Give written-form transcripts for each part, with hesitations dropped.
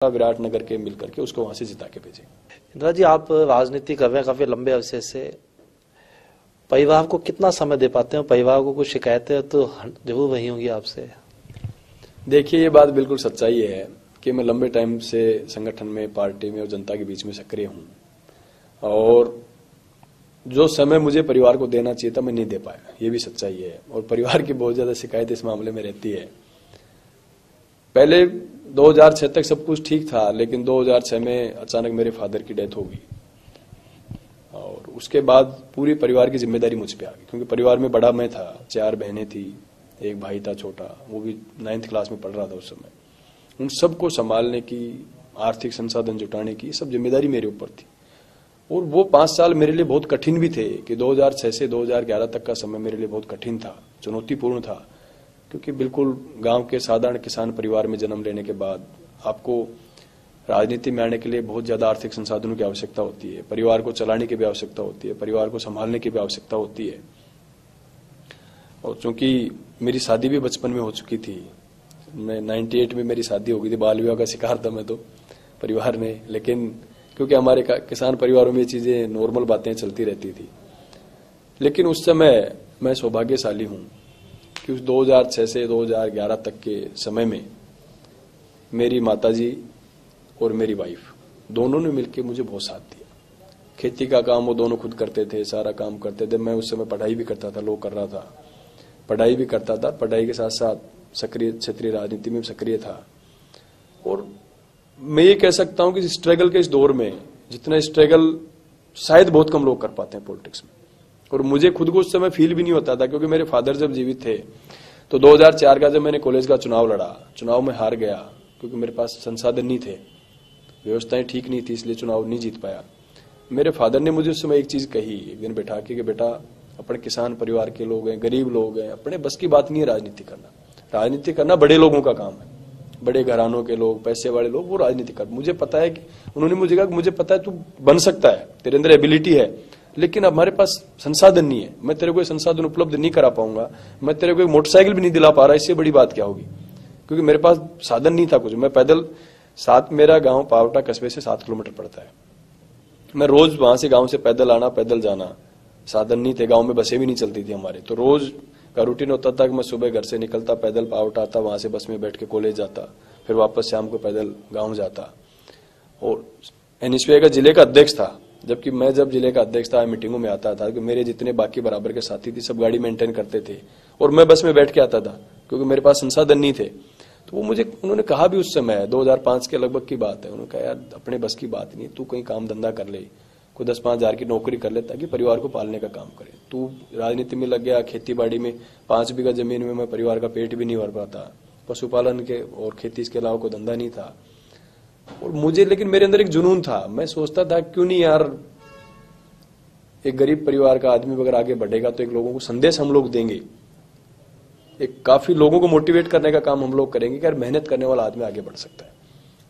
विराट नगर के मिलकर के उसको वहां से जिता के भेजे। इंदिरा जी, आप राजनीति कर रहे हैं काफी लंबे अरसे से, परिवार को कितना समय दे पाते हैं? परिवार को कुछ शिकायतें तो जरूर रही होंगी आपसे। देखिए, ये बात बिल्कुल सच्चाई है कि मैं लंबे टाइम से संगठन में, पार्टी में और जनता के बीच में सक्रिय हूं और जो समय मुझे परिवार को देना चाहिए था मैं नहीं दे पाया, ये भी सच्चाई है। और परिवार की बहुत ज्यादा शिकायत इस मामले में रहती है। पहले 2006 तक सब कुछ ठीक था, लेकिन 2006 में अचानक मेरे फादर की डेथ हो गई और उसके बाद पूरी परिवार की जिम्मेदारी मुझ पे आ गई, क्योंकि परिवार में बड़ा मैं था, 4 बहनें थी, एक भाई था छोटा, वो भी 9th क्लास में पढ़ रहा था उस समय। उन सबको संभालने की, आर्थिक संसाधन जुटाने की सब जिम्मेदारी मेरे ऊपर थी। और वो 5 साल मेरे लिए बहुत कठिन भी थे कि 2006 से 2011 तक का समय मेरे लिए बहुत कठिन था, चुनौतीपूर्ण था, क्योंकि बिल्कुल गांव के साधारण किसान परिवार में जन्म लेने के बाद आपको राजनीति में आने के लिए बहुत ज्यादा आर्थिक संसाधनों की आवश्यकता होती है, परिवार को चलाने की भी आवश्यकता होती है, परिवार को संभालने की भी आवश्यकता होती है। और चूंकि मेरी शादी भी बचपन में हो चुकी थी, मैं 98 में मेरी शादी हो गई थी, बाल विवाह का शिकार था मैं तो परिवार ने, लेकिन क्योंकि हमारे किसान परिवारों में ये चीजें नॉर्मल बातें चलती रहती थी। लेकिन उस समय मैं सौभाग्यशाली हूं कि उस 2006 से 2011 तक के समय में मेरी माताजी और मेरी वाइफ दोनों ने मिलकर मुझे बहुत साथ दिया। खेती का काम वो दोनों खुद करते थे, सारा काम करते थे। मैं उस समय पढ़ाई भी करता था, लॉ कर रहा था, पढ़ाई भी करता था, पढ़ाई के साथ साथ सक्रिय क्षेत्रीय राजनीति में सक्रिय था। और मैं ये कह सकता हूं कि स्ट्रगल के इस दौर में जितना स्ट्रगल शायद बहुत कम लोग कर पाते हैं पॉलिटिक्स में, और मुझे खुद को उस समय फील भी नहीं होता था, क्योंकि मेरे फादर जब जीवित थे तो 2004 का जब मैंने कॉलेज का चुनाव लड़ा, चुनाव में हार गया क्योंकि मेरे पास संसाधन नहीं थे, व्यवस्थाएं ठीक नहीं थी, इसलिए चुनाव नहीं जीत पाया। मेरे फादर ने मुझे उस समय एक चीज कही, एक दिन बैठा के, कि बेटा अपने किसान परिवार के लोग हैं, गरीब लोग हैं, अपने बस की बात नहीं है राजनीति करना। राजनीति करना बड़े लोगों का काम है, बड़े घरानों के लोग, पैसे वाले लोग, वो राजनीति कर। मुझे पता है कि उन्होंने मुझे कहा कि मुझे पता है तू बन सकता है, तेरे अंदर एबिलिटी है, लेकिन अब हमारे पास संसाधन नहीं है, मैं तेरे को संसाधन उपलब्ध नहीं करा पाऊंगा, मैं तेरे को एक मोटरसाइकिल भी नहीं दिला पा रहा, इससे बड़ी बात क्या होगी, क्योंकि मेरे पास साधन नहीं था कुछ। मैं पैदल, साथ मेरा गांव पावटा कस्बे से 7 किलोमीटर पड़ता है, मैं रोज वहां से गांव से पैदल आना, पैदल जाना, साधन नहीं थे, गांव में बसें भी नहीं चलती थी हमारे, तो रोज का रूटीन होता था कि मैं सुबह घर से निकलता, पैदल पावटा आता, वहां से बस में बैठ के कॉलेज जाता, फिर वापस शाम को पैदल गांव जाता। और एनएसपीआई का जिले का अध्यक्ष था, जबकि मैं जब जिले का अध्यक्ष था मीटिंगों में आता था कि मेरे जितने बाकी बराबर के साथी थे सब गाड़ी मेंटेन करते थे और मैं बस में बैठ के आता था, क्योंकि मेरे पास संसाधन नहीं थे। तो वो मुझे, उन्होंने कहा भी उस समय 2005 के लगभग की बात है, उन्होंने कहा यार अपने बस की बात नहीं, तू कहीं काम धंधा कर ले, कोई 10-5 हजार की नौकरी कर ले ताकि परिवार को पालने का काम करे। तू राजनीति में लग गया, खेती बाड़ी में 5 बीघा जमीन में मैं परिवार का पेट भी नहीं भर पाता, पशुपालन के और खेती इसके अलावा कोई धंधा नहीं था। और मुझे, लेकिन मेरे अंदर एक जुनून था, मैं सोचता था क्यों नहीं यार, एक गरीब परिवार का आदमी अगर आगे बढ़ेगा तो एक लोगों को संदेश हम लोग देंगे, एक काफी लोगों को मोटिवेट करने का काम हम लोग करेंगे कि यार मेहनत करने वाला आदमी आगे बढ़ सकता है।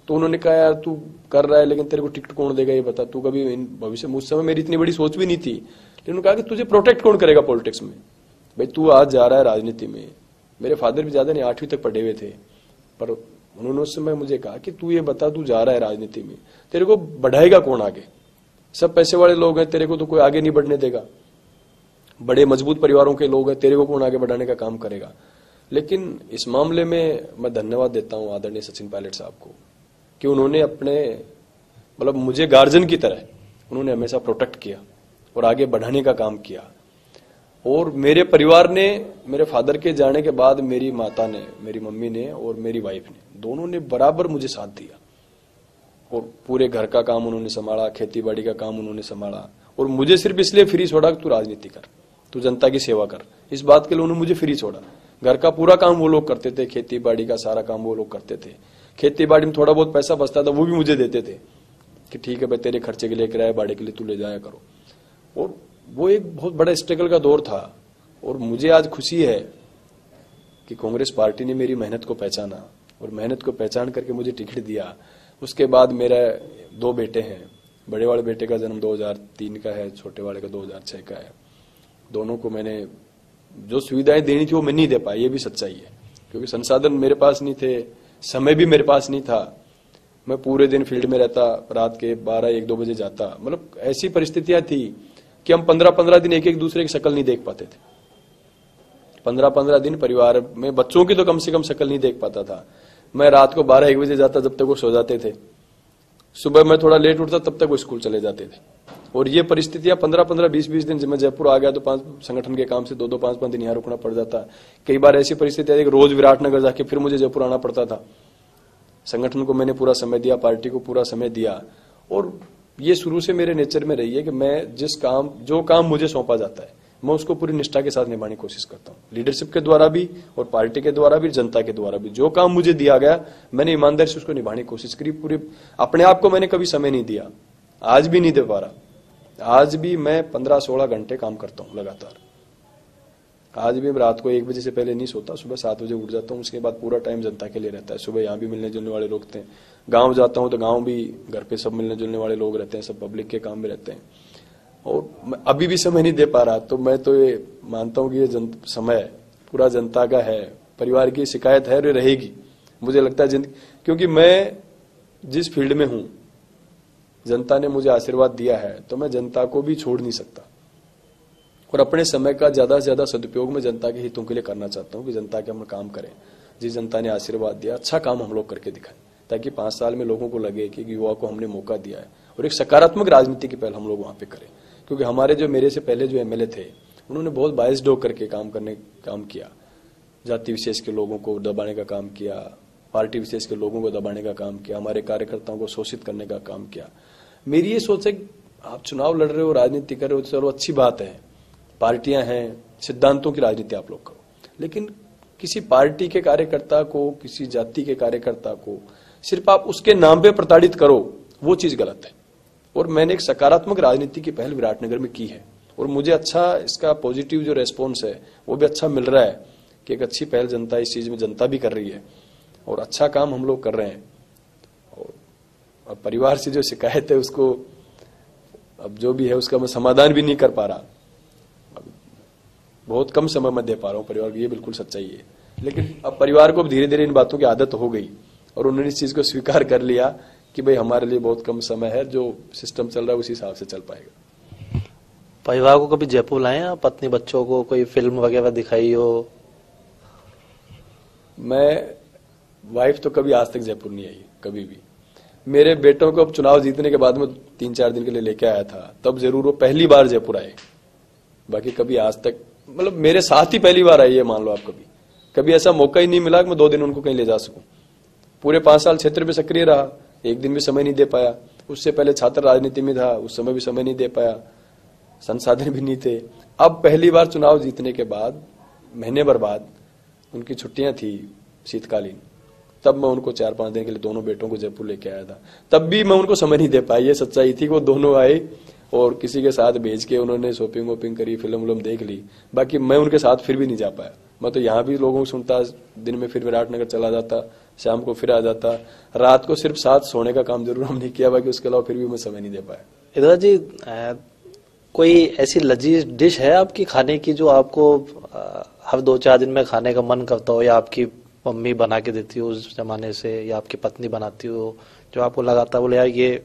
तो उन्होंने कहा यार तू कर रहा है, लेकिन तेरे को टिकट कौन देगा ये बता, तू कभी भविष्य, उस समय मेरी इतनी बड़ी सोच भी नहीं थी, लेकिन उन्होंने कहा कि तुझे प्रोटेक्ट कौन करेगा पॉलिटिक्स में, भाई तू आज जा रहा है राजनीति में। मेरे फादर भी ज्यादा नहीं, 8वीं तक पढ़े हुए थे, पर उन्होंने उस समय मुझे कहा कि तू ये बता, तू जा रहा है राजनीति में, तेरे को बढ़ाएगा कौन आगे, सब पैसे वाले लोग हैं, तेरे को तो कोई आगे नहीं बढ़ने देगा, बड़े मजबूत परिवारों के लोग हैं, तेरे को कौन आगे बढ़ाने का काम करेगा। लेकिन इस मामले में मैं धन्यवाद देता हूं आदरणीय सचिन पायलट साहब को कि उन्होंने अपने, मतलब मुझे गार्जियन की तरह उन्होंने हमेशा प्रोटेक्ट किया और आगे बढ़ाने का काम किया। और मेरे परिवार ने, मेरे फादर के जाने के बाद मेरी माता ने, मेरी मम्मी ने और मेरी वाइफ ने, दोनों ने बराबर मुझे साथ दिया और पूरे घर का काम उन्होंने संभाला, खेती बाड़ी का काम उन्होंने संभाला, और मुझे सिर्फ इसलिए फ्री छोड़ा कि तू राजनीति कर, तू जनता की सेवा कर, इस बात के लिए उन्होंने मुझे फ्री छोड़ा। घर का पूरा काम वो लोग करते थे, खेती बाड़ी का सारा काम वो लोग करते थे, खेती बाड़ी में थोड़ा बहुत पैसा बचता था वो भी मुझे देते थे कि ठीक है भाई तेरे खर्चे के लिए, किराए भाड़े के लिए तू ले जाया करो। और वो एक बहुत बड़ा स्ट्रगल का दौर था। और मुझे आज खुशी है कि कांग्रेस पार्टी ने मेरी मेहनत को पहचाना और मेहनत को पहचान करके मुझे टिकट दिया। उसके बाद मेरा 2 बेटे हैं, बड़े वाले बेटे का जन्म 2003 का है, छोटे वाले का 2006 का है। दोनों को मैंने जो सुविधाएं देनी थी वो मैं नहीं दे पाया, ये भी सच्चाई है, क्योंकि संसाधन मेरे पास नहीं थे, समय भी मेरे पास नहीं था। मैं पूरे दिन फील्ड में रहता, रात के 12-1-2 बजे जाता। मतलब ऐसी परिस्थितियां थी कि हम 15-15 दिन एक एक दूसरे की शक्ल नहीं देख पाते थे। 15-15 दिन परिवार में बच्चों की तो कम से कम शक्ल नहीं देख पाता था। मैं रात को 12-1 बजे जाता, जब तक वो सो जाते थे। सुबह मैं थोड़ा लेट उठता, तब तक वो स्कूल चले जाते थे। और ये परिस्थितियां 15-15, 20-20 दिन, जब मैं जयपुर आ गया तो 5 संगठन के काम से 2-2, 5-5 दिन यहाँ रुकना पड़ जाता। कई बार ऐसी परिस्थितियां कि रोज विराटनगर जाके फिर मुझे जयपुर आना पड़ता था। संगठन को मैंने पूरा समय दिया, पार्टी को पूरा समय दिया। और ये शुरू से मेरे नेचर में रही है कि मैं जो काम मुझे सौंपा जाता है, मैं उसको पूरी निष्ठा के साथ निभाने की कोशिश करता हूँ। लीडरशिप के द्वारा भी और पार्टी के द्वारा भी, जनता के द्वारा भी। जो काम मुझे दिया गया, मैंने ईमानदारी से उसको निभाने की कोशिश करी। पूरे अपने आप को मैंने कभी समय नहीं दिया, आज भी नहीं दे पा रहा। आज भी मैं 15-16 घंटे काम करता हूँ लगातार। आज भी मैं रात को 1 बजे से पहले नहीं सोता, सुबह 7 बजे उठ जाता हूँ। उसके बाद पूरा टाइम जनता के लिए रहता है। सुबह यहाँ भी मिलने जुलने वाले लोग थे, गांव जाता हूँ तो गांव भी, घर पे सब मिलने जुलने वाले लोग रहते हैं, सब पब्लिक के काम में रहते हैं। और मैं अभी भी समय नहीं दे पा रहा, तो मैं तो ये मानता हूँ कि ये समय पूरा जनता का है। परिवार की शिकायत है और ये रहेगी, मुझे लगता है क्योंकि मैं जिस फील्ड में हूं, जनता ने मुझे आशीर्वाद दिया है, तो मैं जनता को भी छोड़ नहीं सकता। और अपने समय का ज्यादा से ज्यादा सदुपयोग में जनता के हितों के लिए करना चाहता हूँ कि जनता के हम काम करें। जिस जनता ने आशीर्वाद दिया, अच्छा काम हम लोग करके दिखाएं, ताकि 5 साल में लोगों को लगे कि युवा को हमने मौका दिया है। और एक सकारात्मक राजनीति की पहल हम लोग वहां पे करें। क्योंकि हमारे जो मेरे से पहले जो एमएलए थे, उन्होंने बहुत बायस्ड होकर के काम किया। जाति विशेष के लोगों को दबाने का काम किया, पार्टी विशेष के लोगों को दबाने का काम किया, हमारे कार्यकर्ताओं को शोषित करने का काम किया। मेरी ये सोच है, आप चुनाव लड़ रहे हो, राजनीति कर रहे हो, चलो अच्छी बात है, पार्टियां हैं, सिद्धांतों की राजनीति आप लोग करो। लेकिन किसी पार्टी के कार्यकर्ता को, किसी जाति के कार्यकर्ता को सिर्फ आप उसके नाम पे प्रताड़ित करो, वो चीज गलत है। और मैंने एक सकारात्मक राजनीति की पहल विराटनगर में की है, और मुझे अच्छा इसका पॉजिटिव जो रेस्पॉन्स है वो भी अच्छा मिल रहा है कि एक अच्छी पहल जनता इस चीज में जनता भी कर रही है और अच्छा काम हम लोग कर रहे हैं। और परिवार से जो शिकायत है उसको अब जो भी है उसका मैं समाधान भी नहीं कर पा रहा। बहुत कम समय में दे पा रहा हूँ परिवार को, ये बिल्कुल सच्चाई है। लेकिन अब परिवार को धीरे धीरे इन बातों की आदत हो गई और उन्होंने इस चीज को स्वीकार कर लिया कि भाई हमारे लिए बहुत कम समय है, जो सिस्टम चल रहा है उसी हिसाब से चल पाएगा। परिवार को कभी जयपुर लाए हैं, पत्नी बच्चों को कोई फिल्म वगैरह दिखाई हो? मैं वाइफ तो कभी आज तक जयपुर नहीं आई, कभी भी। मेरे बेटों को अब चुनाव जीतने के बाद में 3-4 दिन के लिए लेके आया था, तब जरूर वो पहली बार जयपुर आए। बाकी कभी आज तक, मतलब मेरे साथ ही पहली बार आई है, मान लो आप। कभी ऐसा मौका ही नहीं मिला कि मैं 2 दिन उनको कहीं ले जा सकूं। पूरे 5 साल क्षेत्र में सक्रिय रहा, एक दिन भी समय नहीं दे पाया। उससे पहले छात्र राजनीति में था, उस समय भी समय नहीं दे पाया, संसाधन भी नहीं थे। अब पहली बार चुनाव जीतने के बाद महीने भर बाद उनकी छुट्टियां थी शीतकालीन, तब मैं उनको 4-5 दिन के लिए दोनों बेटों को जयपुर लेके आया था। तब भी मैं उनको समय नहीं दे पाया। ये सच्चाई थी कि वो दोनों आए और किसी के साथ भेज के उन्होंने शॉपिंग वॉपिंग करी, फिल्म देख ली। बाकी मैं उनके साथ फिर भी नहीं जा पाया। मैं तो यहाँ भी लोगों को सुनता, दिन में फिर विराटनगर चला जाता, शाम को फिर आ जाता। रात को सिर्फ साथ सोने का काम जरूर हमने किया, बाकी उसके अलावा फिर भी मैं समय नहीं दे पाया। इधर जी, कोई ऐसी लजीज डिश है आपकी खाने की जो आपको हर 2-4 दिन में खाने का मन करता हो, या आपकी मम्मी बना के देती हो उस जमाने से, या आपकी पत्नी बनाती हो, जो आपको लगाता बोले यार ये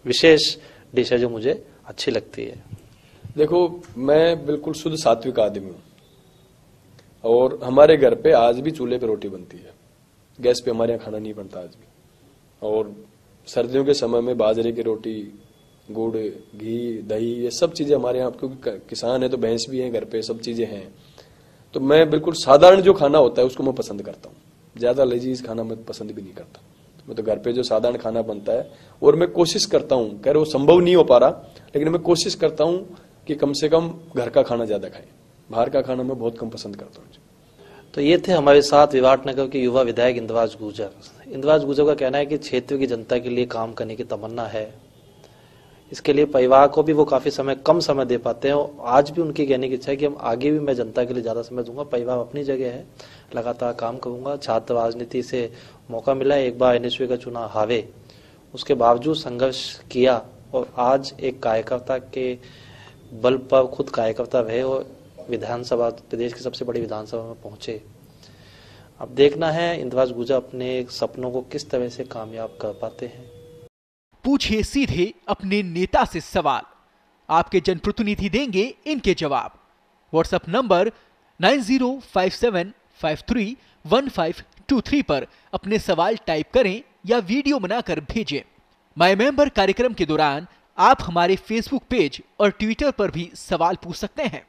विशेष डिश है जो मुझे अच्छी लगती है? देखो, मैं बिल्कुल शुद्ध सात्विक आदमी हूँ और हमारे घर पे आज भी चूल्हे पे रोटी बनती है, गैस पे हमारे यहाँ खाना नहीं बनता आज भी। और सर्दियों के समय में बाजरे की रोटी, गुड़, घी, दही, ये सब चीजें हमारे यहाँ, क्योंकि किसान है तो भैंस भी है घर पे, सब चीजें हैं। तो मैं बिल्कुल साधारण जो खाना होता है उसको मैं पसंद करता हूँ, ज्यादा लजीज खाना मैं पसंद भी नहीं करता। मैं तो घर पे जो साधारण खाना बनता है, और मैं कोशिश करता हूँ, कह रहे वो संभव नहीं हो पा रहा, लेकिन मैं कोशिश करता हूँ कि कम से कम घर का खाना ज्यादा खाएं। बाहर का खाना मैं बहुत कम पसंद करता हूँ। तो ये थे हमारे साथ विराटनगर के युवा विधायक इंद्रराज गुर्जर। इंद्रराज गुर्जर का कहना है कि क्षेत्र की जनता के लिए काम करने की तमन्ना है, इसके लिए परिवार को भी वो काफी कम समय दे पाते हैं। और आज भी उनकी कहने की इच्छा है कि हम आगे भी मैं जनता के लिए ज्यादा समय दूंगा, परिवार अपनी जगह है, लगातार काम करूंगा। छात्र राजनीति से मौका मिला, एक बार एनएसयू का चुनाव हारे, उसके बावजूद संघर्ष किया और आज एक कार्यकर्ता के बल पर खुद कार्यकर्ता रहे और विधानसभा, प्रदेश की सबसे बड़ी विधानसभा में पहुंचे। अब देखना है इंद्रवाज गुर्जर अपने सपनों को किस तरह से कामयाब कर पाते हैं। पूछिए सीधे अपने नेता से सवाल, आपके जनप्रतिनिधि देंगे इनके जवाब। व्हाट्सएप नंबर 9057531523 पर अपने सवाल टाइप करें या वीडियो बनाकर भेजें। माय मेंबर कार्यक्रम के दौरान आप हमारे फेसबुक पेज और ट्विटर पर भी सवाल पूछ सकते हैं।